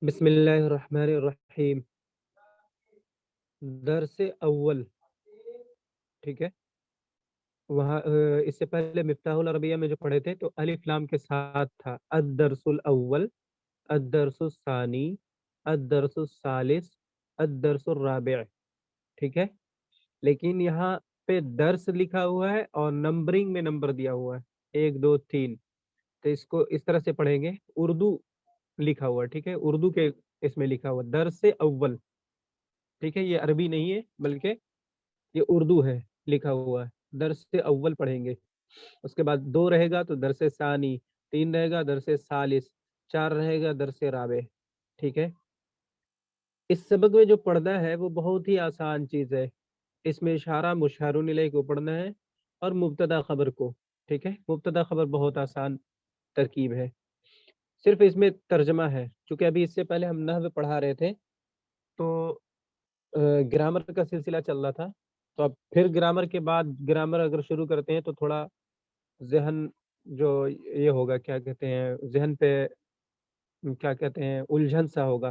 بسم اللہ الرحمن الرحیم. درس اول. ٹھیک ہے. وہاں اس سے پہلے مفتاح العربیہ میں جو پڑھے تھے تو الف لام کے ساتھ تھا الدرس الاول، الدرس الثانی، الدرس الثالث، الدرس الرابع. ٹھیک ہے. لیکن یہاں پہ درس لکھا ہوا ہے اور نمبرنگ میں نمبر دیا ہوا ہے 1 2 3. تو اس کو اس طرح سے پڑھیں گے. اردو لکھا ہوا ہے. ٹھیک ہے. اردو کے اس میں لکھا ہوا درس اول. ٹھیک ہے. یہ عربی نہیں ہے بلکہ یہ اردو ہے لکھا ہوا ہے. درس اول پڑھیں گے. اس کے بعد 2 رہے گا تو درس ثانی، 3 رہے گا درس ثالث، 4 رہے گا درس رابع. ٹھیک ہے. اس سبق میں جو پڑھنا ہے وہ بہت ہی آسان چیز ہے. اس میں اشارہ مشار الیہ کو پڑھنا ہے اور مبتدا خبر کو. ٹھیک ہے. مبتدا خبر بہت آسان ترکیب ہے. صرف اس میں ترجمہ ہے. چونکہ ابھی اس سے پہلے ہم نحو پڑھا رہے تھے تو گرامر کا سلسلہ چل رہا تھا. تو اب پھر گرامر کے بعد گرامر اگر شروع کرتے ہیں تو تھوڑا ذہن جو یہ ہوگا کیا کہتے ہیں ذہن پہ کیا کہتے ہیں الجھن سا ہوگا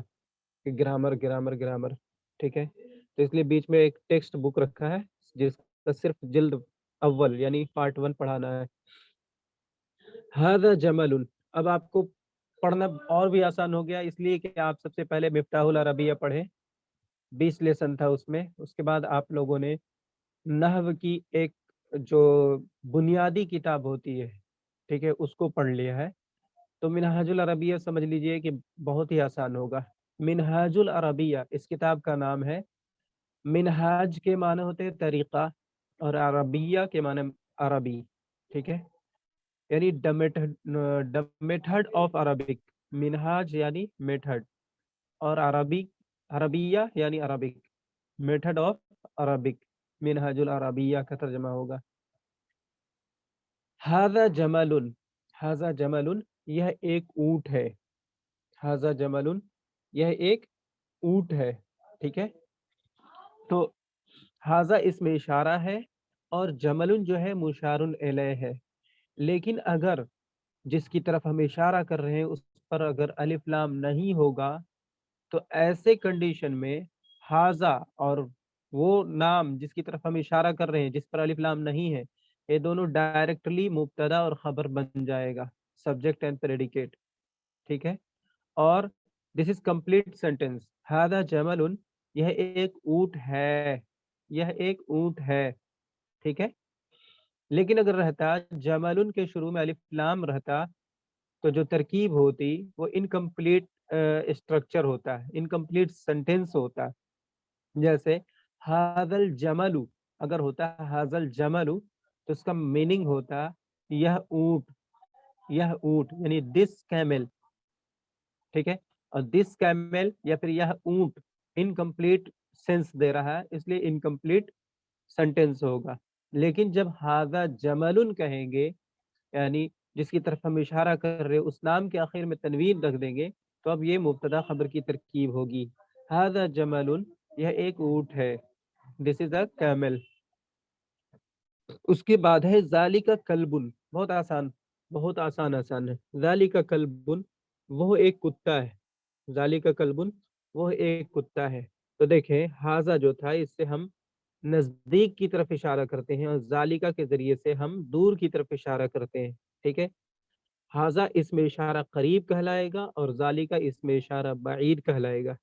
کہ گرامر گرامر گرامر. ٹھیک ہے. تو اس لیے بیچ میں ایک ٹیکسٹ بک رکھا ہے جس کا صرف جلد اول یعنی پارٹ 1 پڑھانا ہے. هذا جمل. اب آپ کو پڑھنا اور بھی آسان ہو گیا اس لیے کہ آپ سب سے پہلے مفتاح العربیہ پڑھیں. 20 لیسن تھا اس میں. اس کے بعد آپ لوگوں نے نحو کی ایک جو بنیادی کتاب ہوتی ہے ٹھیک ہے اس کو پڑھ لیا ہے. تو منہاج العربیہ سمجھ لیجئے کہ بہت ہی آسان ہوگا. منہاج العربیہ اس کتاب کا نام ہے. منہاج کے معنی ہوتے ہیں طریقہ اور عربیہ کے معنی عربی. ٹھیک ہے. یعنی the method of Arabic. منہاج یعنی میتھڈ اور عربیہ یعنی عربک. میتھڈ آف عربک منہاج العربیہ کا ترجمہ ہوگا. ھذا جمل. ھذا جمل یہ ایک اونٹ ہے. ھذا جمل یہ ایک اونٹ ہے. ٹھیک ہے. تو ھذا اس میں اشارہ ہے اور جمل جو ہے مشار الیہ ہے. لیکن اگر جس کی طرف ہم اشارہ کر رہے ہیں اس پر اگر الف لام نہیں ہوگا تو ایسے کنڈیشن میں ھذا اور وہ نام جس کی طرف ہم اشارہ کر رہے ہیں جس پر الف لام نہیں ہے یہ دونوں ڈائریکٹلی مبتدا اور خبر بن جائے گا. Subject and predicate. ٹھیک ہے. اور دس از کمپلیٹ سینٹینس. ھذا جمل یہ ایک اونٹ ہے. یہ ایک اونٹ ہے. ٹھیک ہے. لیکن اگر رہتا جمل کے شروع میں الف لام رہتا تو جو ترکیب ہوتی وہ انکمپلیٹ اسٹرکچر ہوتا ہے. انکمپلیٹ سینٹینس ہوتا. جیسے ھذا الجمل اگر ہوتا ھذا الجمل تو اس کا میننگ ہوتا یہ اونٹ. یہ اونٹ یعنی دس کیمل. ٹھیک ہے. اور دس کیمل یا پھر یہ اونٹ انکمپلیٹ سینس دے رہا ہے اس لیے انکمپلیٹ سینٹینس ہوگا. لیکن جب ھذا جمل کہیں گے یعنی جس کی طرف ہم اشارہ کر رہے اس نام کے آخر میں تنوین رکھ دیں گے تو اب یہ مبتدا خبر کی ترکیب ہوگی. ھذا جمل یہ ایک اونٹ ہے. دس از اے کیمل. اس کے بعد ہے ذالک کلبن. بہت آسان بہت آسان ہے. ذالک کلبن وہ ایک کتا ہے. ذالک کلبن وہ ایک کتا ہے. تو دیکھیں ھذا جو تھا اس سے ہم نزدیک کی طرف اشارہ کرتے ہیں اور ذالکہ کے ذریعے سے ہم دور کی طرف اشارہ کرتے ہیں. ٹھیک ہے. ھذا اس میں اشارہ قریب کہلائے گا اور ذالکہ اس میں اشارہ بعید کہلائے گا.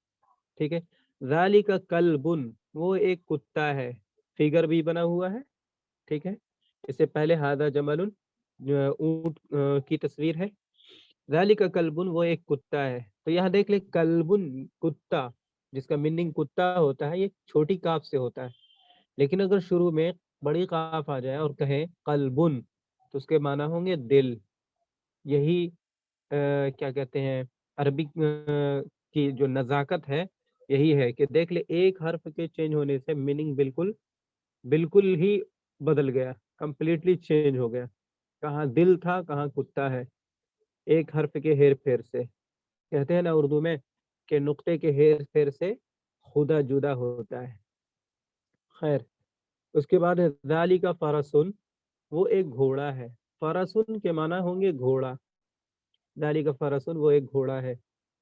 ٹھیک ہے. ذالک کلبن وہ ایک کتا ہے. فگر بھی بنا ہوا ہے. ٹھیک ہے. اس سے پہلے ھذا جمل اونٹ کی تصویر ہے. ذالک کلبن وہ ایک کتا ہے. تو یہاں دیکھ لیں کلبن کتا جس کا میننگ کتا ہوتا ہے یہ چھوٹی کاف سے ہوتا ہے. لیکن اگر شروع میں بڑی قاف آ جائے اور کہیں قلبن تو اس کے معنی ہوں گے دل. یہی کیا کہتے ہیں عربی کی جو نزاکت ہے یہی ہے کہ دیکھ لے ایک حرف کے چینج ہونے سے میننگ بالکل ہی بدل گیا. کمپلیٹلی چینج ہو گیا. کہاں دل تھا کہاں کتا ہے. ایک حرف کے ہیر پھیر سے. کہتے ہیں نا اردو میں کہ نقطے کے ہیر پھیر سے خدا جدا ہوتا ہے. خیر. اس کے بعد ذالک فرسن وہ ایک گھوڑا ہے. فرسن کے معنی ہوں گے گھوڑا. ذالک فرسن وہ ایک گھوڑا ہے.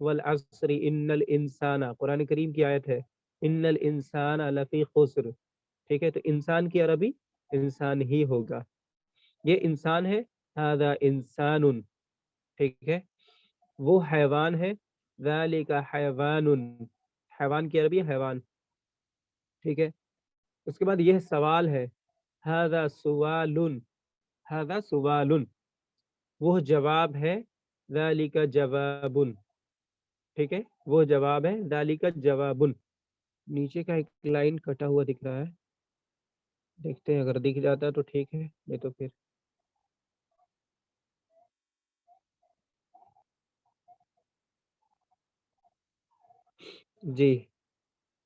والعصر ان الانسان، قرآن کریم کی آیت ہے، ان الانسان لفی خسر، ٹھیک ہے، تو انسان کی عربی انسان ہی ہوگا، یہ انسان ہے، هذا انسان، ٹھیک ہے، وہ حیوان ہے، ذالک حیوان، حیوان کی عربی حیوان، ٹھیک ہے، اس کے بعد یہ سوال ہے، هذا سوال، هذا سوال، وہ جواب ہے، ذالک جواب، ٹھیک ہے، وہ جواب ہے، ذالک جواب، نیچے کا ایک لائن کٹا ہوا دکھ رہا ہے، دیکھتے ہیں اگر دکھ جاتا ہے تو ٹھیک ہے، نہیں تو پھر جی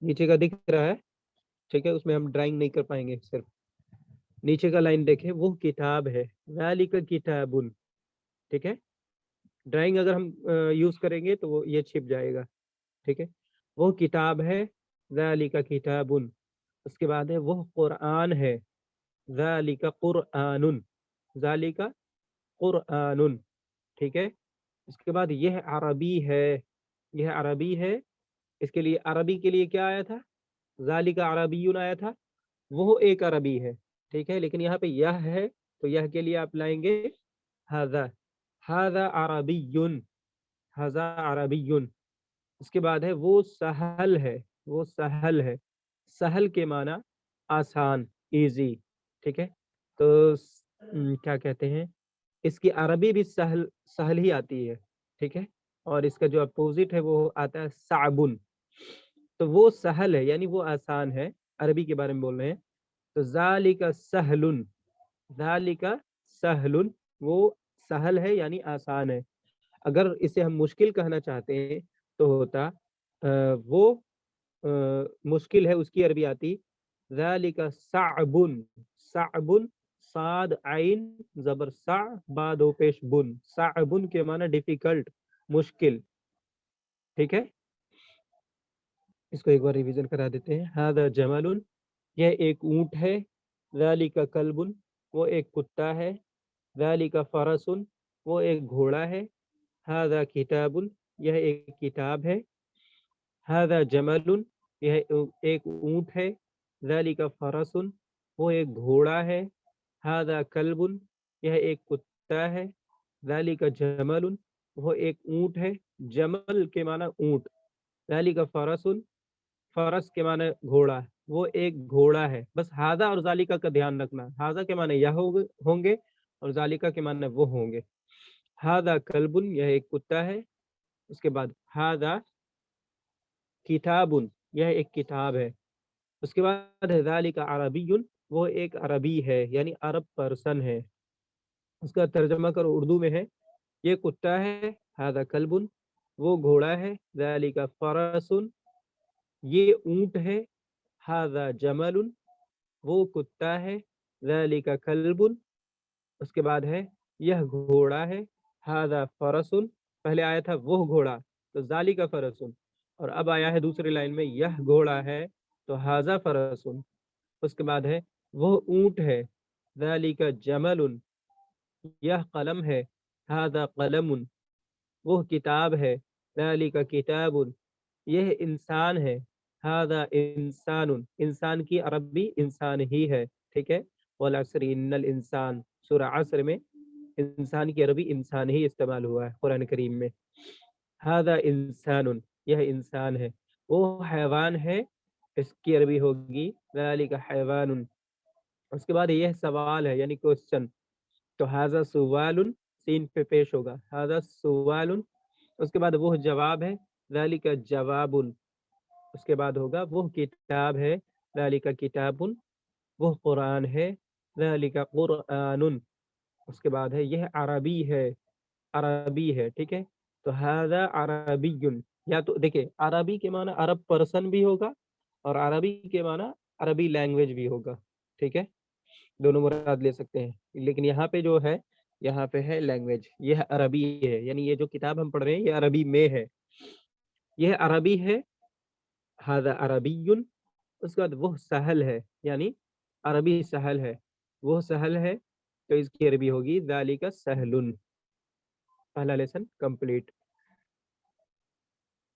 نیچے کا دکھ رہا ہے، ٹھیک ہے، اس میں ہم ڈرائنگ نہیں کر پائیں گے، صرف نیچے کا لائن دیکھیں، وہ کتاب ہے، ذالک کتاب، ٹھیک ہے، ڈرائنگ اگر ہم یوز کریں گے تو وہ یہ چھپ جائے گا، ٹھیک ہے، وہ کتاب ہے، ذالک کتاب، اس کے بعد ہے وہ قرآن ہے، ذالک قرآن، ذالک قرآن، ٹھیک ہے، اس کے بعد یہ عربی ہے، یہ عربی ہے، اس کے لیے عربی کے لیے کیا آیا تھا، ذالک عربی آیا تھا، وہ ایک عربی ہے، ٹھیک ہے، لیکن یہاں پہ یہ ہے تو یہ کے لیے آپ لائیں گے ھذا، ھذا عربی، ھذا عربی، اس کے بعد ہے وہ سہل ہے، وہ سہل ہے، سہل کے معنی آسان، ایزی، ٹھیک ہے، تو کیا کہتے ہیں، اس کی عربی بھی سہل، سہل ہی آتی ہے، ٹھیک ہے، اور اس کا جو اپوزٹ ہے وہ آتا ہے صعبن، تو وہ سہل ہے یعنی وہ آسان ہے، عربی کے بارے میں بول رہے ہیں، تو ذالک سہل، ذالک سہل، وہ سہل ہے یعنی آسان ہے، اگر اسے ہم مشکل کہنا چاہتے ہیں تو ہوتا وہ مشکل ہے، اس کی عربی آتی ذالک صعب، صعب، صاد عین زبر سع بعد و پیش بن، صعب کے معنی ڈیفیکلٹ، مشکل، ٹھیک ہے، اس کو ایک بار ریویژن کرا دیتے ہیں، ھذا جمل، یہ ایک اونٹ ہے، ذالک کلب، وہ ایک کتا ہے، ذالک فرس، وہ ایک گھوڑا ہے، ھذا کتاب، یہ ایک کتاب ہے، ھذا جمل، یہ ایک اونٹ ہے، ذالک فرس، وہ ایک گھوڑا ہے، ھذا کلب، یہ ایک کتا ہے، ذالک جمل، وہ ایک اونٹ ہے، جمل کے معنی اونٹ، ذالک فرس، فرس کے معنی گھوڑا، وہ ایک گھوڑا ہے، بس ھذا اور ذالکہ کا دھیان رکھنا، ھذا کے معنی یہ ہوں گے اور ذالکہ کے معنی وہ ہوں گے، ھذا کلب، یہ ایک کتا ہے، اس کے بعد ھذا کتاب، یہ ایک کتاب ہے، اس کے بعد ذالک عربی، وہ ایک عربی ہے یعنی عرب پرسن ہے، اس کا ترجمہ کرو اردو میں ہے، یہ کتا ہے، ھذا کلب، وہ گھوڑا ہے، ذالک فرس، یہ اونٹ ہے، ھذا جمل، وہ کتا ہے، ذالک کلب، اس کے بعد ہے یہ گھوڑا ہے، ھذا فرس، پہلے آیا تھا وہ گھوڑا تو ذالک فرس، اور اب آیا ہے دوسری لائن میں یہ گھوڑا ہے تو ھذا فرس، اس کے بعد ہے وہ اونٹ ہے، ذالک جمل، یہ قلم ہے، ھذا قلم، وہ کتاب ہے، ذالک کتاب، یہ انسان ہے، ھذا انسان، انسان کی عربی انسان ہی ہے، ٹھیک ہے، والعصر ان الانسان، سورہ عصر میں انسان کی عربی انسان ہی استعمال ہوا ہے قرآن کریم میں، ھذا انسان، یہ انسان ہے، وہ حیوان ہے، اس کی عربی ہوگی ذالک حیوان، اس کے بعد یہ سوال ہے یعنی کوشچن، تو ھذا سوال، سین پہ پیش ہوگا، ھذا سوال، اس کے بعد وہ جواب ہے، ذالک جواب، اس کے بعد ہوگا وہ کتاب ہے، ذالک کتاب، وہ قرآن ہے، ذالک قرآن، اس کے بعد ہے یہ عربی ہے، عربی ہے، ٹھیک ہے، تو ھذا عربی، یا تو دیکھیں عربی کے معنی عرب پرسن بھی ہوگا اور عربی کے معنی عربی لینگویج بھی ہوگا، ٹھیک ہے، دونوں مراد لے سکتے ہیں، لیکن یہاں پہ جو ہے یہاں پہ ہے لینگویج، یہ عربی ہے یعنی یہ جو کتاب ہم پڑھ رہے ہیں یہ عربی میں ہے، یہ عربی ہے، ھذا عربی، اس کے بعد وہ سہل ہے یعنی عربی سہل ہے، وہ سہل ہے تو اس کی عربی ہوگی ذالک سہل، پہلا لیسن کمپلیٹ۔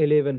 11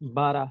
12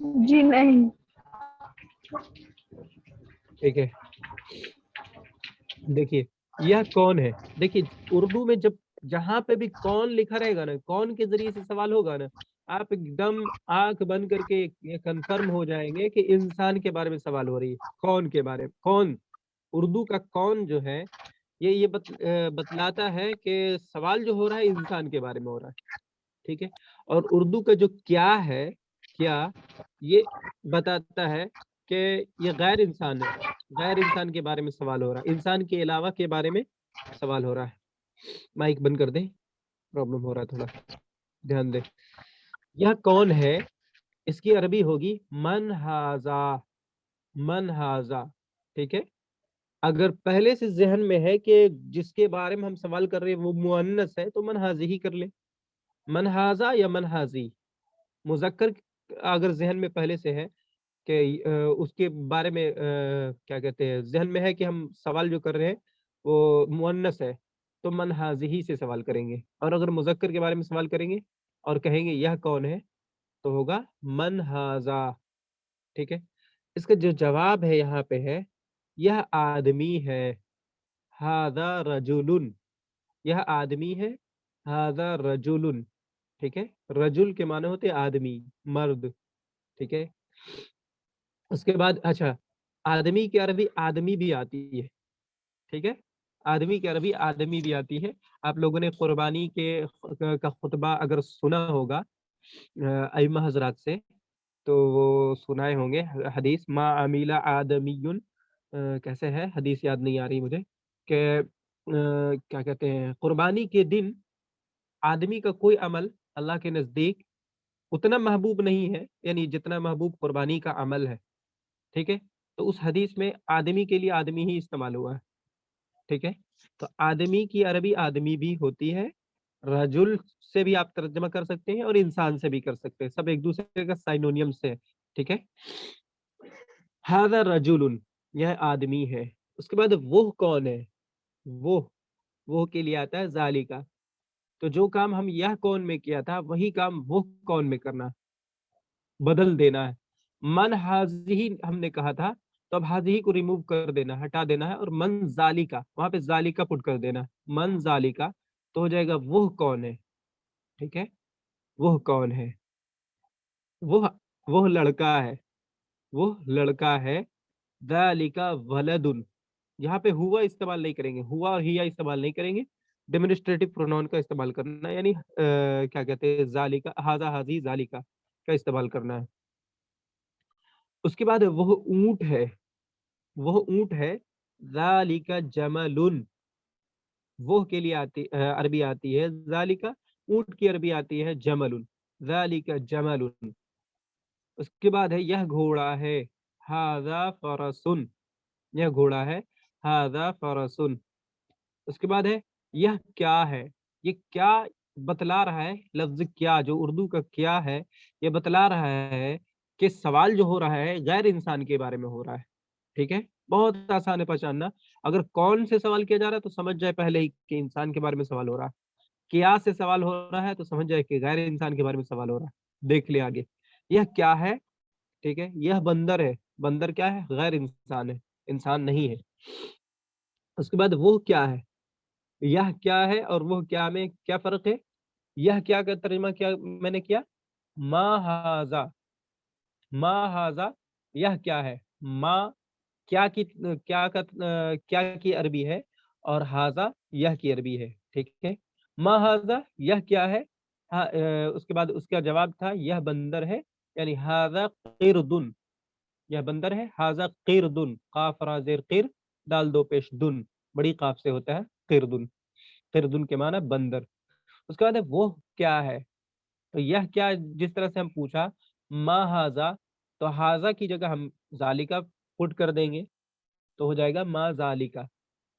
جی نہیں. ٹھیک ہے, دیکھیے یہ کون ہے. دیکھیے اردو میں جب جہاں پہ بھی کون لکھا رہے گا نا, کون کے ذریعے سے سوال ہوگا نا, آپ ایک دم آنکھ بند کر کے یہ کنفرم ہو جائیں گے کہ انسان کے بارے میں سوال ہو رہی ہے. کون کے بارے میں, کون, اردو کا کون جو ہے یہ بتلاتا ہے کہ سوال جو ہو رہا ہے انسان کے بارے میں ہو رہا ہے. ٹھیک ہے, اور اردو کا جو کیا ہے, کیا, یہ بتاتا ہے کہ یہ غیر انسان ہے, غیر انسان کے بارے میں سوال ہو رہا ہے, انسان کے علاوہ کے بارے میں سوال ہو رہا ہے. مائک بند کر دیں, پرابلم ہو رہا ہے تھوڑا, دھیان دیں. یہ کون ہے, اس کی عربی ہوگی من ہاذا, من ہاذا. ٹھیک ہے, اگر پہلے سے ذہن میں ہے کہ جس کے بارے میں ہم سوال کر رہے ہیں وہ مؤنث ہے تو من ہاذی ہی کر لیں, من ہاذا یا من ہاذی. مذکر اگر ذہن میں پہلے سے ہے کہ اس کے بارے میں کیا کہتے ہیں, ذہن میں ہے کہ ہم سوال جو کر رہے ہیں وہ مؤنث ہے تو من ہاذی سے سوال کریں گے. اور اگر مذکر کے بارے میں سوال کریں گے اور کہیں گے یہ کون ہے تو ہوگا من ہاذا. ٹھیک ہے, اس کا جو جواب ہے یہاں پہ ہے یہ آدمی ہے, ہاذا رجل, یہ آدمی ہے, ہاذا رجل. ٹھیک ہے, رجل کے معنی ہوتے آدمی, مرد. ٹھیک ہے, اس کے بعد اچھا آدمی کی عربی آدمی بھی آتی ہے. ٹھیک ہے, آدمی کی عربی آدمی بھی آتی ہے. آپ لوگوں نے قربانی کا خطبہ اگر سنا ہوگا ائمہ حضرات سے تو وہ سنائے ہوں گے حدیث ما عمیل آدمی, کیسے ہے حدیث یاد نہیں آ رہی مجھے, کہ کیا کہتے ہیں قربانی کے دن آدمی کا کوئی عمل اللہ کے نزدیک اتنا محبوب نہیں ہے, یعنی جتنا محبوب قربانی کا عمل ہے. ٹھیک ہے, تو اس حدیث میں آدمی کے لیے آدمی ہی استعمال ہوا ہے. ٹھیک ہے, تو آدمی کی عربی آدمی بھی ہوتی ہے, رجل سے بھی آپ ترجمہ کر سکتے ہیں اور انسان سے بھی کر سکتے ہیں, سب ایک دوسرے کا سائنونیم سے. ٹھیک ہے, ھذا رجل, یہ آدمی ہے. اس کے بعد وہ کون ہے, وہ کے لیے آتا ہے ذالکا. تو جو کام ہم یہ کون میں کیا تھا وہی کام وہ کون میں کرنا, بدل دینا ہے. من حاضی ہم نے کہا تھا تو اب حاضی کو ریموو کر دینا, ہٹا دینا ہے, اور من ذالکا وہاں پہ ذالکا پٹ کر دینا, من ذالکا تو ہو جائے گا وہ کون ہے. ٹھیک ہے, وہ کون ہے, وہ لڑکا ہے, وہ لڑکا ہے. ذالکا ولد, یہاں پہ ہوا استعمال نہیں کریں گے, ہوا اور ہیا استعمال نہیں کریں گے, ڈیمونسٹریٹو پرونون کا استعمال کرنا ہے, یعنی کیا کہتے ہیں ذالکا, ھذا ھذی ذالکا کا استعمال کرنا ہے. اس کے بعد وہ اونٹ ہے, وہ اونٹ ہے. ذالکا جمل, وہ کے لیے آتی عربی آتی ہے ذالکا, اونٹ کی عربی آتی ہے جمل, ذالکا جمل. اس کے بعد ہے یہ گھوڑا ہے, ھذا فرسن, یہ گھوڑا ہے, ھذا فرسن. اس کے بعد ہے یہ کیا ہے, یہ کیا بتلا رہا ہے, لفظ کیا جو اردو کا کیا ہے یہ بتلا رہا ہے کہ سوال جو ہو رہا ہے غیر انسان کے بارے میں ہو رہا ہے. ٹھیک ہے, بہت آسان ہے پہچاننا. اگر کون سے سوال کیا جا رہا ہے تو سمجھ جائے پہلے ہی کہ انسان کے بارے میں سوال ہو رہا ہے, کیا سے سوال ہو رہا ہے تو سمجھ جائے کہ غیر انسان کے بارے میں سوال ہو رہا ہے. دیکھ لے آگے, یہ کیا ہے. ٹھیک ہے, یہ بندر ہے, بندر کیا ہے, غیر انسان ہے, انسان نہیں ہے. اس کے بعد وہ کیا ہے, یہ کیا ہے اور وہ کیا میں کیا فرق ہے. یہ کیا کا ترجمہ کیا میں نے کیا, ما ھذا, ما ھذا یہ کیا ہے, ما کیا کی عربی ہے اور ھذا یہ کی عربی ہے. ٹھیک ہے, ما ھذا یہ کیا ہے, اس کے بعد اس کا جواب تھا یہ بندر ہے, یعنی ھذا قرد, یہ بندر ہے. ھذا قرد, قاف را زیر قر, دال دو پیش دن, بڑی قاف سے ہوتا ہے قردن, قردن کے معنی بندر. اس کے بعد وہ کیا ہے, تو یہ کیا جس طرح سے ہم پوچھا ما ھذا, تو ھذا کی جگہ ہم ذالکا پٹ کر دیں گے تو ہو جائے گا ما ذالکا.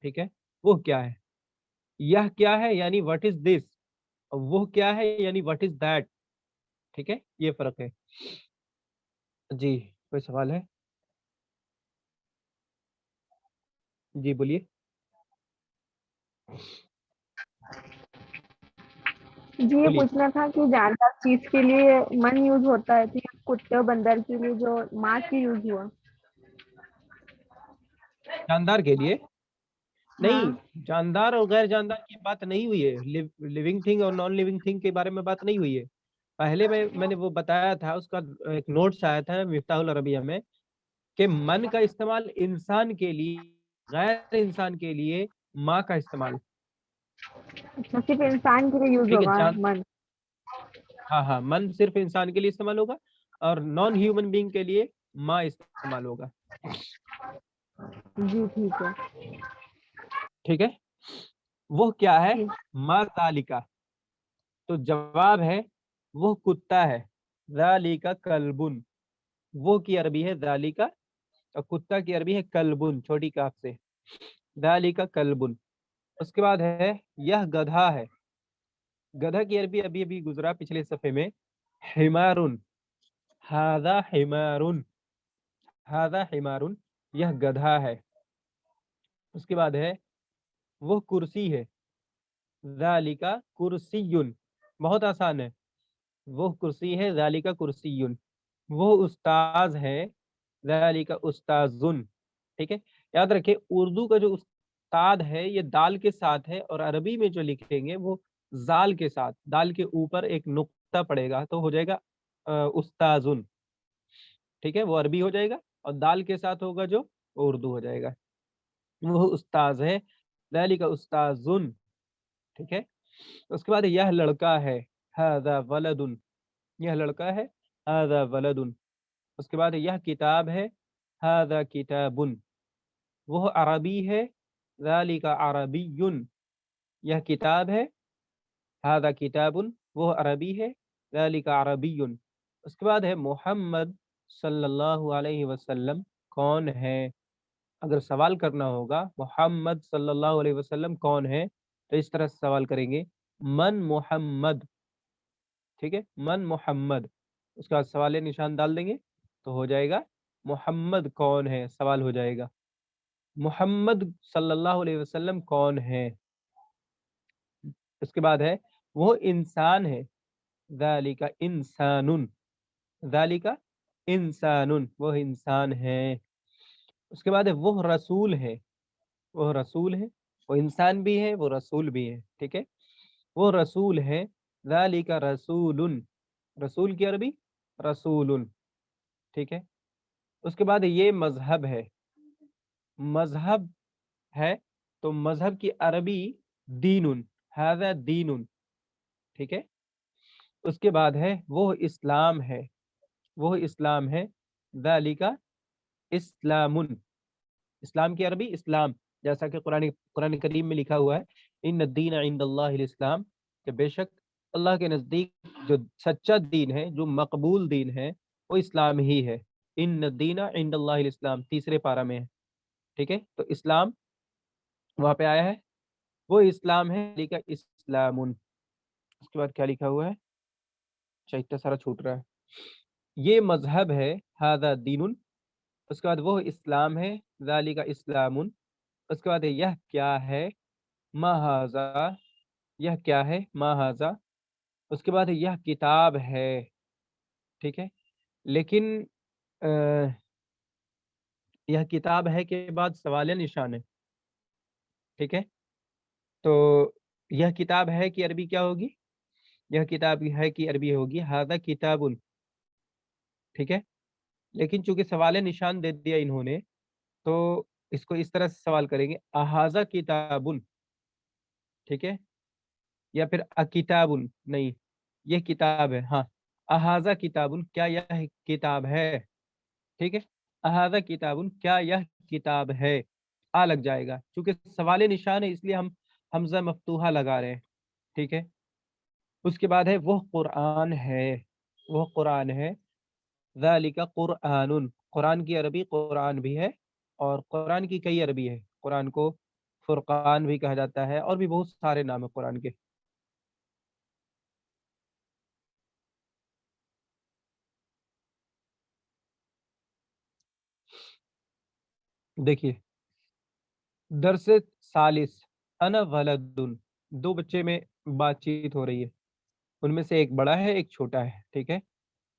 ٹھیک ہے, وہ کیا ہے, یہ کیا ہے یعنی واٹ از دس, وہ کیا ہے یعنی واٹ از دیٹ. ٹھیک ہے, یہ فرق ہے. جی کوئی سوال ہے, جی بولیے. جی یہ بولیے. پوچھنا تھا کہ جاندار چیز کے لیے من یوز ہوتا ہے, کتے اور بندر کے لیے جو ماں کی یوز ہوا. جاندار کے لیے ہاں نہیں، جاندار اور غیر جاندار کی بات نہیں ہوئی ہے. لیونگ تھنگ اور نان لیونگ تھنگ کے بارے میں بات نہیں ہوئی ہے. پہلے میں نے وہ بتایا تھا، اس کا ایک نوٹس آیا تھا مفتاح العربیہ میں، کہ من کا استعمال انسان کے لیے، غیر انسان کے لیے ماں کا استعمال. اچھا، صرف انسان کے لیے یوز ٹھیک ہے، ہوگا من. ہاں ہاں، من صرف انسان کے لیے استعمال ہوگا، اور نان ہیومن بینگ کے لیے ماں استعمال ہوگا. جی ٹھیک ہے. ٹھیک ہے، وہ کیا ہے؟ ٹھیک. ما ذالکا. تو جواب ہے وہ کتا ہے. ذالکا کلبن، وہ کی عربی ہے ذالکا، اور کتا کی عربی ہے کلبن چھوٹی کاف سے. ذالکا کلبن. اس کے بعد ہے یہ گدھا ہے. گدھا کی عربی ابھی ابھی گزرا پچھلے صفحے میں، حمارن. ھذا حمارن، ھذا حمارن، یہ گدھا ہے. اس کے بعد ہے وہ کرسی ہے. ذالکا کرسیٌ، بہت آسان ہے، وہ کرسی ہے. ذالکا کرسیٌ. وہ استاذ ہے. ذالکا استاذٌ. ٹھیک ہے، یاد رکھیں اردو کا جو استاد ہے یہ دال کے ساتھ ہے، اور عربی میں جو لکھیں گے وہ زال کے ساتھ، دال کے اوپر ایک نقطہ پڑے گا تو ہو جائے گا استاذن. ٹھیک ہے، وہ عربی ہو جائے گا، اور دال کے ساتھ ہوگا جو وہ اردو ہو جائے گا. وہ استاذ ہے. ذالکا استاذن. ٹھیک ہے، اس کے بعد یہ لڑکا ہے. ھذا ولد، یہ لڑکا ہے. ھذا ولد. اس کے بعد یہ کتاب ہے. ھذا کتاب. وہ عربی ہے. ذالک عربی، یہ کتاب ہے. ھذا کتاب، وہ عربی ہے. ذالک عربی. اس کے بعد ہے محمد صلی اللہ علیہ وسلم کون ہے. اگر سوال کرنا ہوگا محمد صلی اللہ علیہ وسلم کون ہے، تو اس طرح سے سوال کریں گے، من محمد. ٹھیک ہے، من محمد. اس کا سوال نشان ڈال دیں گے تو ہو جائے گا محمد کون ہے، سوال ہو جائے گا محمد صلی اللہ علیہ وسلم کون ہے. اس کے بعد ہے وہ انسان ہے. ذالک انسان، ذالک انسان، وہ انسان ہے. اس کے بعد ہے وہ رسول ہے. وہ رسول ہے، وہ انسان بھی ہے، وہ رسول بھی ہے. ٹھیک ہے، وہ رسول ہے. ذالک رسول، رسول کی عربی رسول. ٹھیک ہے، اس کے بعد یہ مذہب ہے. مذہب ہے تو مذہب کی عربی دین. ھذا دین. ٹھیک ہے، اس کے بعد ہے وہ اسلام ہے. وہ اسلام ہے. ذالک اسلام. اسلام کی عربی اسلام، جیسا کہ قرآن کریم میں لکھا ہوا ہے، ان الدین عند اللہ الاسلام، کہ بے شک اللہ کے نزدیک جو سچا دین ہے، جو مقبول دین ہے، وہ اسلام ہی ہے. ان الدین عند اللہ الاسلام تیسرے پارہ میں ہے. ٹھیک ہے، تو اسلام وہاں پہ آیا ہے، وہ اسلام ہے. لکھا اسلام. اس کے بعد کیا لکھا ہوا ہے، اچھا اتنا سارا چھوٹ رہا ہے. یہ مذہب ہے. ھذا دین. اس کے بعد وہ اسلام ہے. ذالک اسلام. اس کے بعد یہ کیا ہے، ما ھذا، یہ کیا ہے، ما ھذا. اس کے بعد یہ کتاب ہے. ٹھیک ہے، لیکن یہ کتاب ہے کے بعد سوال نشان ہے. ٹھیک ہے، تو یہ کتاب ہے کی عربی کیا ہوگی، یہ کتاب ہے کی عربی ہوگی ھذا کتاب. ٹھیک ہے، لیکن چونکہ سوال نشان دے دیا انہوں نے، تو اس کو اس طرح سے سوال کریں گے، اھذا کتاب. ٹھیک ہے، یا پھر کتاب، نہیں یہ کتاب ہے. ہاں، اھذا کتاب، کیا یہ کتاب ہے. ٹھیک ہے، اھذا کتاب، کیا یہ کتاب ہے. لگ جائے گا، چونکہ سوال نشان ہے اس لیے ہم حمزہ مفتوحہ لگا رہے ہیں. ٹھیک ہے، اس کے بعد ہے وہ قرآن ہے. وہ قرآن ہے. ذالک قرآن. قرآن کی عربی قرآن بھی ہے، اور قرآن کی کئی عربی ہے. قرآن کو فرقان بھی کہا جاتا ہے، اور بھی بہت سارے نام ہیں قرآن کے. دیکھیے، درس ثالث، انا ولد. دو بچے میں بات چیت ہو رہی ہے، ان میں سے ایک بڑا ہے ایک چھوٹا ہے. ٹھیک ہے،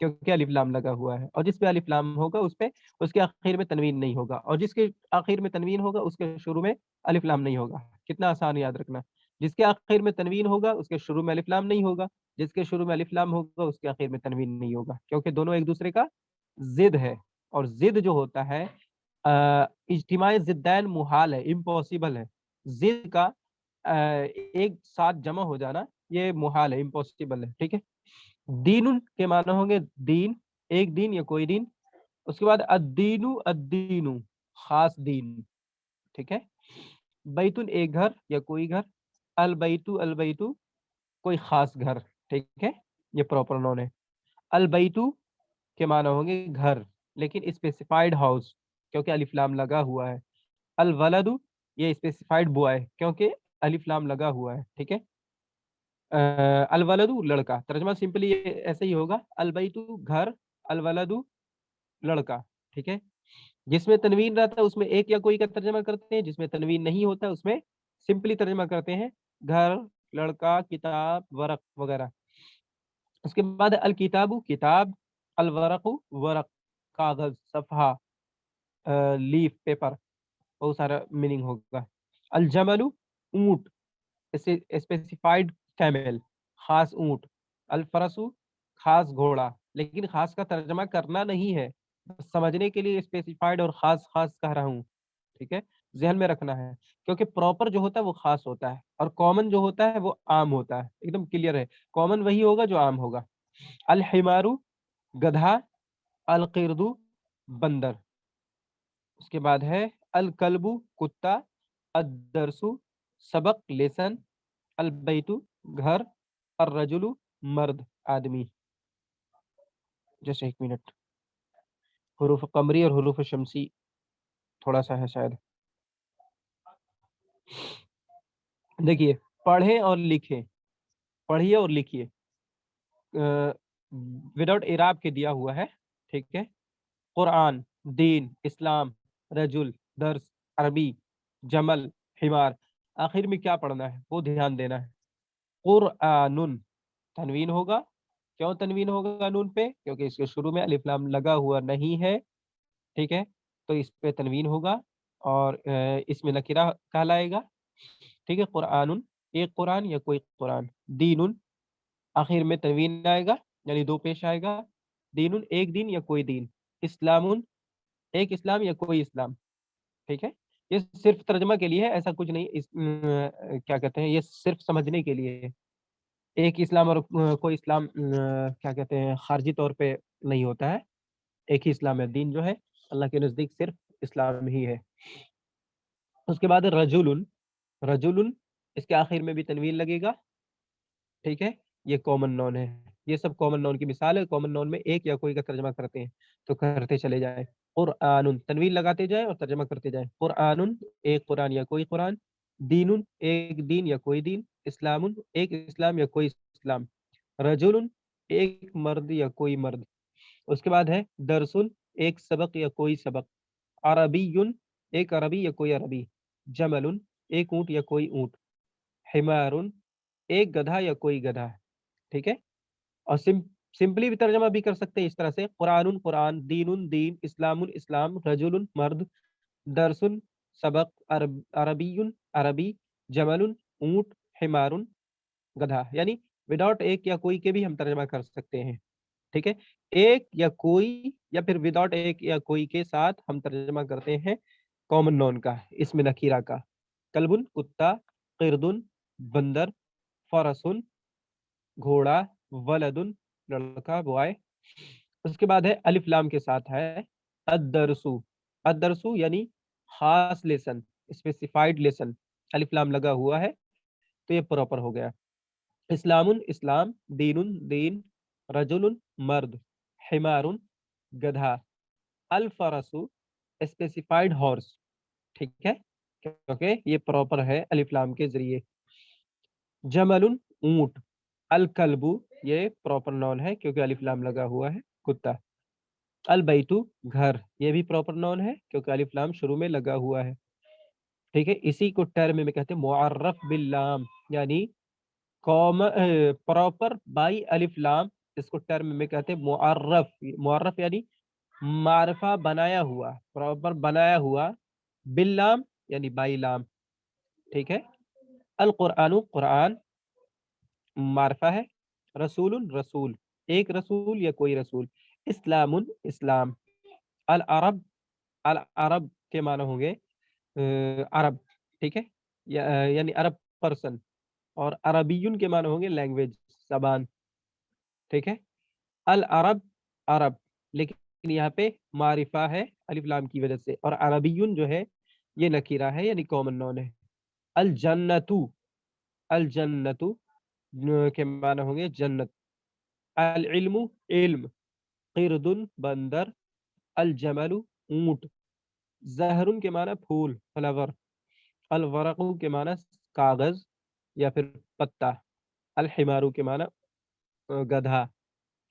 کیونکہ الف لام لگا ہوا ہے، اور جس پہ الف لام ہوگا اس پہ اس کے آخر میں تنوین نہیں ہوگا، اور جس کے آخر میں تنوین ہوگا اس کے شروع میں الف لام نہیں ہوگا۔ کتنا آسان یاد رکھنا، جس کے آخر میں تنوین ہوگا اس کے شروع میں الف لام نہیں ہوگا، جس کے شروع میں الف لام ہوگا اس کے آخر میں تنوین نہیں ہوگا، کیونکہ دونوں ایک دوسرے کا ضد ہے، اور ضد جو ہوتا ہے اجتماع ضدین محال ہے، امپاسبل ہے، ضد کا ایک ساتھ جمع ہو جانا یہ محال ہے، امپاسبل ہے، ٹھیک ہے۔ دین کے معنی ہوں گے دین، ایک دین یا کوئی دین، اس کے بعد الدین خاص دین، ٹھیک ہے۔ بیتن ایک گھر یا کوئی گھر، البیت کوئی خاص گھر، ٹھیک ہے، یہ پراپر نون ہے۔ البیت کے معنی ہوں گے گھر، لیکن اسپیسیفائڈ ہاؤس کیونکہ الف لام لگا ہوا ہے۔ الولد یہ اسپیسیفائڈ بوائے کیونکہ الف لام لگا ہوا ہے، ٹھیک ہے۔ الولد لڑکا، ترجمہ سمپلی ایسے ہی ہوگا، البیت گھر، الولد لڑکا، ٹھیک ہے۔ جس میں تنوین رہتا ہے اس میں ایک یا کوئی کا ترجمہ کرتے ہیں، جس میں تنوین نہیں ہوتا اس میں سمپلی ترجمہ کرتے ہیں گھر، لڑکا، کتاب، ورق وغیرہ۔ اس کے بعد الکتاب کتاب، الورق ورق کاغذ، صفحہ، لیف پیپر، بہت سارا میننگ ہوگا۔ الجمل اونٹ، اسپیسیفائڈ کیمل خاص اونٹ۔ الفرس خاص گھوڑا، لیکن خاص کا ترجمہ کرنا نہیں ہے، سمجھنے کے لیے اسپیسیفائڈ اور خاص خاص کہہ رہا ہوں، ٹھیک ہے، ذہن میں رکھنا ہے، کیونکہ پراپر جو ہوتا ہے وہ خاص ہوتا ہے اور کامن جو ہوتا ہے وہ عام ہوتا ہے، ایک دم کلیئر ہے، کامن وہی ہوگا جو عام ہوگا۔ الحمار گدھا، القرد بندر، اس کے بعد ہے الکلب کتا، الدرس سبق لیسن، البیت گھر، الرجل مرد آدمی۔ جیسے ایک منٹ، حروف قمری اور حروف شمسی تھوڑا سا ہے شاید، دیکھیے پڑھیں اور لکھیں، پڑھیے اور لکھیے وداؤٹ اعراب کے دیا ہوا ہے، ٹھیک ہے۔ قرآن، دین، اسلام، رجل، درس، عربی، جمل، حمار، آخر میں کیا پڑھنا ہے وہ دھیان دینا ہے۔ قرآن تنوین ہوگا، کیوں تنوین ہوگا نون پہ؟ کیونکہ اس کے شروع میں الف لام لگا ہوا نہیں ہے، ٹھیک ہے، تو اس پہ تنوین ہوگا اور اس میں نکرہ کہلائے گا، ٹھیک ہے۔ قرآن ایک قرآن یا کوئی قرآن، دین آخر میں تنوین آئے گا یعنی دو پیش آئے گا، دین ایک دین یا کوئی دین، اسلام ایک اسلام یا کوئی اسلام، ٹھیک ہے۔ یہ صرف ترجمہ کے لیے ہے، ایسا کچھ نہیں، کیا کہتے ہیں، یہ صرف سمجھنے کے لیے ہے، ایک اسلام اور کوئی اسلام کیا کہتے ہیں خارجی طور پہ نہیں ہوتا ہے، ایک ہی اسلام ہے، دین جو ہے اللہ کے نزدیک صرف اسلام ہی ہے۔ اس کے بعد رجل اس کے آخر میں بھی تنوین لگے گا، ٹھیک ہے، یہ کامن نون ہے، یہ سب کامن نون کی مثال ہے، کامن نون میں ایک یا کوئی کا ترجمہ کرتے ہیں تو کرتے چلے جائیں۔ قرآن تنوین لگاتے جائیں اور ترجمہ کرتے جائیں، قرآن ایک قرآن یا کوئی قرآن، دین ایک دین یا کوئی دین، اسلام ایک اسلام یا کوئی اسلام، رجل ایک مرد یا کوئی مرد۔ اس کے بعد ہے درس ایک سبق یا کوئی سبق، عربی ایک عربی یا کوئی عربی، جمل ایک اونٹ یا کوئی اونٹ، حمار ایک گدھا یا کوئی گدھا، ٹھیک ہے۔ اور سمپلی بھی ترجمہ بھی کر سکتے ہیں اس طرح سے، قرآن قرآن، دین دین، اسلام اسلام، رجل مرد، درس سبق، عربی عربی، جمل اونٹ، حمار گدھا، یعنی وداؤٹ ایک یا کوئی کے بھی ہم ترجمہ کر سکتے ہیں، ٹھیک ہے۔ ایک یا کوئی یا پھر وداؤٹ ایک یا کوئی کے ساتھ ہم ترجمہ کرتے ہیں کامن نون کا، اس میں نکیرہ کا، کلبن کتا، قردن بندر، فرسن گھوڑا، ولدن لڑکا بوائے۔ اس کے بعد ہے الف لام کے ساتھ ہے الدرسو، الدرسو یعنی خاص لیسن، اسپیسیفائڈ لیسن، الف لام لگا ہوا ہے تو یہ پراپر ہو گیا۔ اسلام اسلام، دین دین، رجل مرد، حمار گدھا، الفرسو اسپیسیفائڈ ہارس، ٹھیک ہے، کیونکہ یہ پراپر ہے الف لام کے ذریعے۔ جمل اونٹ، الکلب یہ پراپر نون ہے کیونکہ الف لام لگا ہوا ہے، کتا۔ البیت گھر، یہ بھی پراپر نون ہے کیونکہ الف لام شروع میں لگا ہوا ہے، ٹھیک ہے۔ اسی کو ٹرم میں کہتے ہیں معرف باللام، یعنی پراپر بائی الف لام اس کو ٹرم میں کہتے ہیں معرف. معرف یعنی معرفہ بنایا ہوا, پراپر بنایا ہوا, باللام یعنی بائی لام. ٹھیک ہے. القرآن قرآن معرفہ ہے. رسول رسول ایک رسول یا کوئی رسول. اسلام اسلام. العرب العرب کے معنی ہوں گے عرب. ٹھیک ہے, یعنی عرب پرسن. اور عربیون کے معنی ہوں گے لینگویج, زبان. ٹھیک ہے. العرب عرب, لیکن یہاں پہ معرفہ ہے الف لام کی وجہ سے, اور عربیون جو ہے یہ نکیرہ ہے یعنی کامن نون ہے. الجنتو الجنتو کے معنی ہوں گے جنت. العلم علم. قرد بندر. الجمل اونٹ. زہر کے معنی پھول فلاور. الورق کے معنی کاغذ یا پھر پتا. الحمار کے معنی گدھا.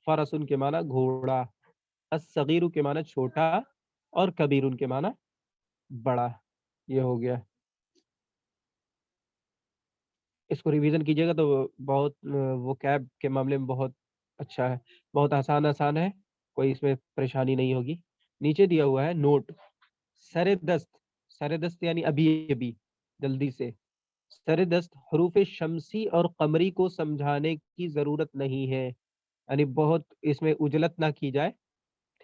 فرس کے معنی گھوڑا. الصغیر کے معنی چھوٹا, اور کبیر کے معنی بڑا. یہ ہو گیا. اس کو ریویژن کیجیے گا تو بہت وہ کیب کے معاملے میں بہت اچھا ہے, بہت آسان ہے, کوئی اس میں پریشانی نہیں ہوگی. نیچے دیا ہوا ہے نوٹ. سر دست. سر دست یعنی ابھی ابھی, جلدی سے. سر دست حروف شمسی اور قمری کو سمجھانے کی ضرورت نہیں ہے, یعنی بہت اس میں اجلت نہ کی جائے.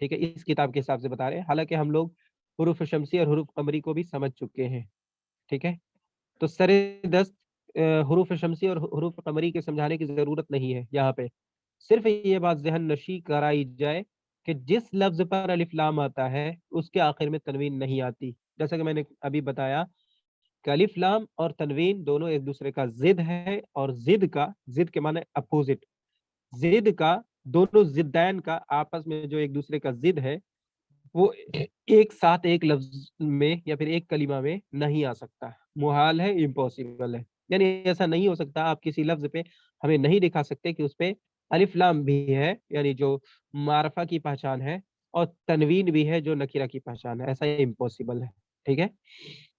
ٹھیک ہے, اس کتاب کے حساب سے بتا رہے ہیں, حالانکہ ہم لوگ حروف شمسی اور حروف قمری کو بھی سمجھ چکے ہیں. ٹھیک ہے. تو سر دست حروف شمسی اور حروف قمری کے سمجھانے کی ضرورت نہیں ہے. یہاں پہ صرف یہ بات ذہن نشی کرائی جائے کہ جس لفظ پر الف لام آتا ہے اس کے آخر میں تنوین نہیں آتی. جیسا کہ میں نے ابھی بتایا کہ الف لام اور تنوین دونوں ایک دوسرے کا ضد ہے, اور ضد کے معنی اپوزٹ. ضد کا دونوں ضدین کا آپس میں جو ایک دوسرے کا ضد ہے وہ ایک ساتھ ایک لفظ میں یا پھر ایک کلمہ میں نہیں آ سکتا. محال ہے, امپاسبل ہے. یعنی ایسا نہیں ہو سکتا, آپ کسی لفظ پہ ہمیں نہیں دکھا سکتے کہ اس پہ الف لام بھی ہے یعنی جو معرفہ کی پہچان ہے, اور تنوین بھی ہے جو نکیرہ کی پہچان ہے. ایسا امپاسبل ہے. ٹھیک ہے.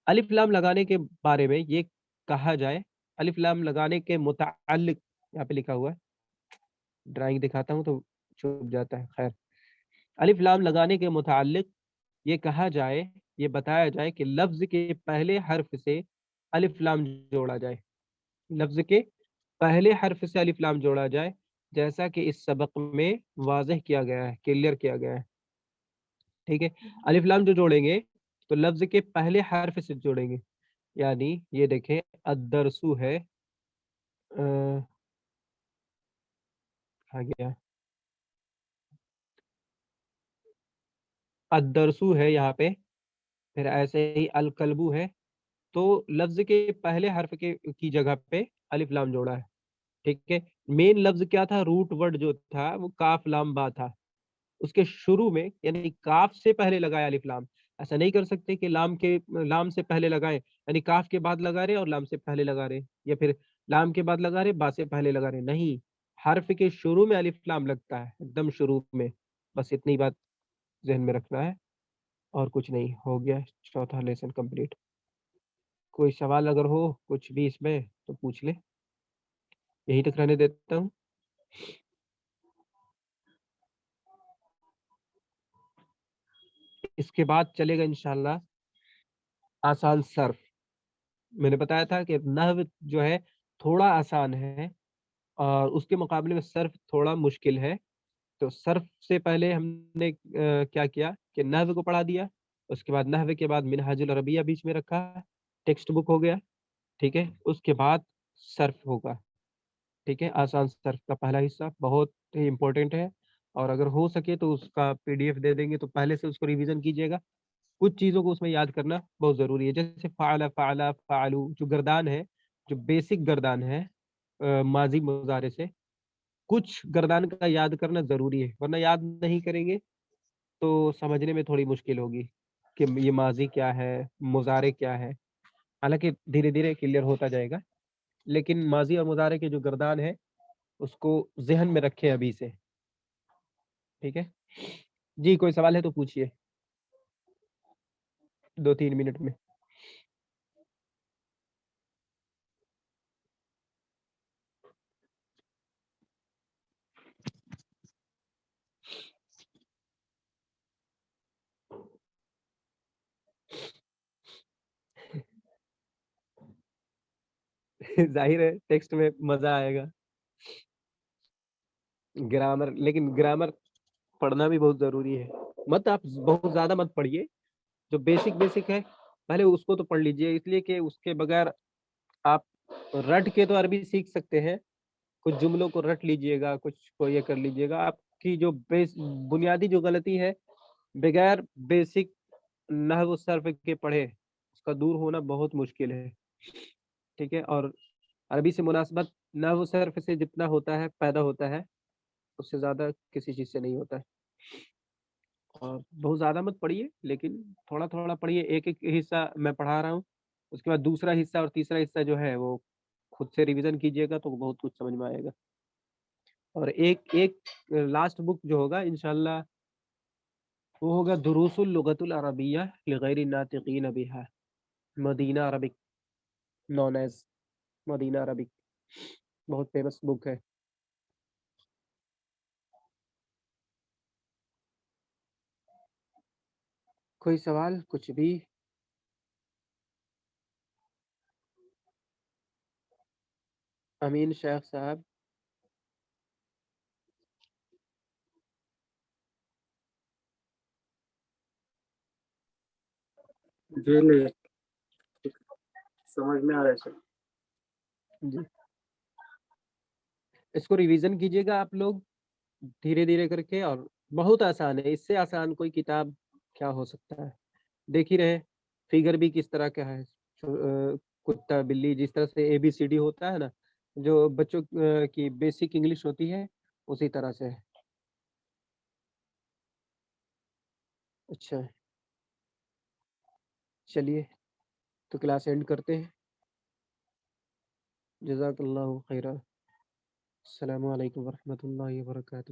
الف لام لگانے کے بارے میں یہ کہا جائے, الف لام لگانے کے متعلق یہاں پہ لکھا ہوا ہے, ڈرائنگ دکھاتا ہوں تو چھپ جاتا ہے. خیر, الف لام لگانے کے متعلق یہ کہا جائے, یہ بتایا جائے کہ لفظ کے پہلے حرف سے الف لام جوڑا جائے. لفظ کے پہلے حرف سے الف لام جوڑا جائے, جیسا کہ اس سبق میں واضح کیا گیا ہے, کلیئر کیا گیا ہے. ٹھیک ہے. الف لام جو جوڑیں گے تو لفظ کے پہلے حرف سے جوڑیں گے. یعنی یہ دیکھیں الدرسو ہے, گیا الدرسو ہے یہاں پہ, پھر ایسے ہی الکلبو ہے. تو لفظ کے پہلے حرف کی جگہ پہ الف لام جوڑا ہے. ٹھیک ہے. مین لفظ کیا تھا, روٹ ورڈ جو تھا وہ کاف لام با تھا. اس کے شروع میں یعنی کاف سے پہلے لگایا الف لام. ایسا نہیں کر سکتے کہ لام سے پہلے لگائیں, یعنی کاف کے بعد لگا رہے اور لام سے پہلے لگا رہے, یا پھر لام کے بعد لگا رہے با سے پہلے لگا رہے. نہیں, حرف کے شروع میں الف لام لگتا ہے, ایک دم شروع میں. بس اتنی بات ذہن میں رکھنا ہے, اور کچھ نہیں. ہو گیا چوتھا لیسن کمپلیٹ. کوئی سوال اگر ہو کچھ بھی اس میں تو پوچھ لے, یہیں تک رہنے دیتا ہوں. اس کے بعد چلے گا انشاءاللہ آسان صرف. میں نے بتایا تھا کہ نحو جو ہے تھوڑا آسان ہے, اور اس کے مقابلے میں صرف تھوڑا مشکل ہے. تو صرف سے پہلے ہم نے کیا کیا کہ نحو کو پڑھا دیا, اس کے بعد نحو کے بعد منہاج العربیہ بیچ میں رکھا, ٹیکسٹ بک ہو گیا. ٹھیک ہے. اس کے بعد صرف ہوگا. ٹھیک ہے. آسان صرف کا پہلا حصہ بہت ہی امپورٹنٹ ہے, اور اگر ہو سکے تو اس کا پی ڈی ایف دے دیں گے تو پہلے سے اس کو ریویژن کیجیے گا. کچھ چیزوں کو اس میں یاد کرنا بہت ضروری ہے, جیسے فعل فعل فعلو جو گردان ہے, جو بیسک گردان ہے ماضی مضارع سے, کچھ گردان کا یاد کرنا ضروری ہے, ورنہ یاد نہیں کریں گے تو سمجھنے میں تھوڑی مشکل ہوگی کہ یہ ماضی کیا ہے, مضارع کیا ہے. حالانکہ دھیرے دھیرے کلیئر ہوتا جائے گا, لیکن ماضی اور مضارع کے جو گردان ہے اس کو ذہن میں رکھیں ابھی سے. ٹھیک ہے جی. کوئی سوال ہے تو پوچھیے 2-3 منٹ میں. ظاہر ہے ٹیکسٹ میں مزہ آئے گا. گرامر، لیکن گرامر پڑھنا بھی بہت ضروری ہے. مت آپ بہت زیادہ مت پڑھیے، جو بیسک ہے پہلے اس کو تو پڑھ لیجئے، اس لیے کہ اس کے بغیر آپ رٹ کے تو عربی سیکھ سکتے ہیں، کچھ جملوں کو رٹ لیجئے گا، کچھ کو یہ کر لیجئے گا. آپ کی جو بنیادی جو غلطی ہے بغیر بیسک نحو و صرف کے پڑھے، اس کا دور ہونا بہت مشکل ہے. ٹھیک ہے، اور عربی سے مناسبت نحو و صرف سے جتنا ہوتا ہے پیدا ہوتا ہے، اس سے زیادہ کسی چیز سے نہیں ہوتا ہے. اور بہت زیادہ مت پڑھیے، لیکن تھوڑا تھوڑا پڑھیے. ایک ایک حصہ میں پڑھا رہا ہوں، اس کے بعد دوسرا حصہ اور تیسرا حصہ جو ہے وہ خود سے ریویژن کیجیے گا تو بہت کچھ سمجھ میں آئے گا. اور ایک لاسٹ بک جو ہوگا انشاءاللہ وہ ہوگا دروس اللغت العربیہ لغیر الناطقین بہا، مدینہ عربک، نون ایز مدینہ عربک. بہت فیمس بک ہے. کوئی سوال کچھ بھی؟ امین شیخ صاحب، جی نہیں سمجھ میں آ رہا ہے سر. جی اس کو ریویژن کیجیے گا آپ لوگ دھیرے دھیرے کر کے، اور بہت آسان ہے. اس سے آسان کوئی کتاب کیا ہو سکتا ہے. دیکھ ہی رہے فگر بھی کس طرح کا ہے، کتا بلی جس طرح سے اے بی سی ڈی ہوتا ہے نا، جو بچوں کی بیسک انگلش ہوتی ہے اسی طرح سے ہے. اچھا چلیے تو کلاس اینڈ کرتے ہیں. جزاک اللہ خیرہ. السلام علیکم ورحمۃ اللہ وبرکاتہ.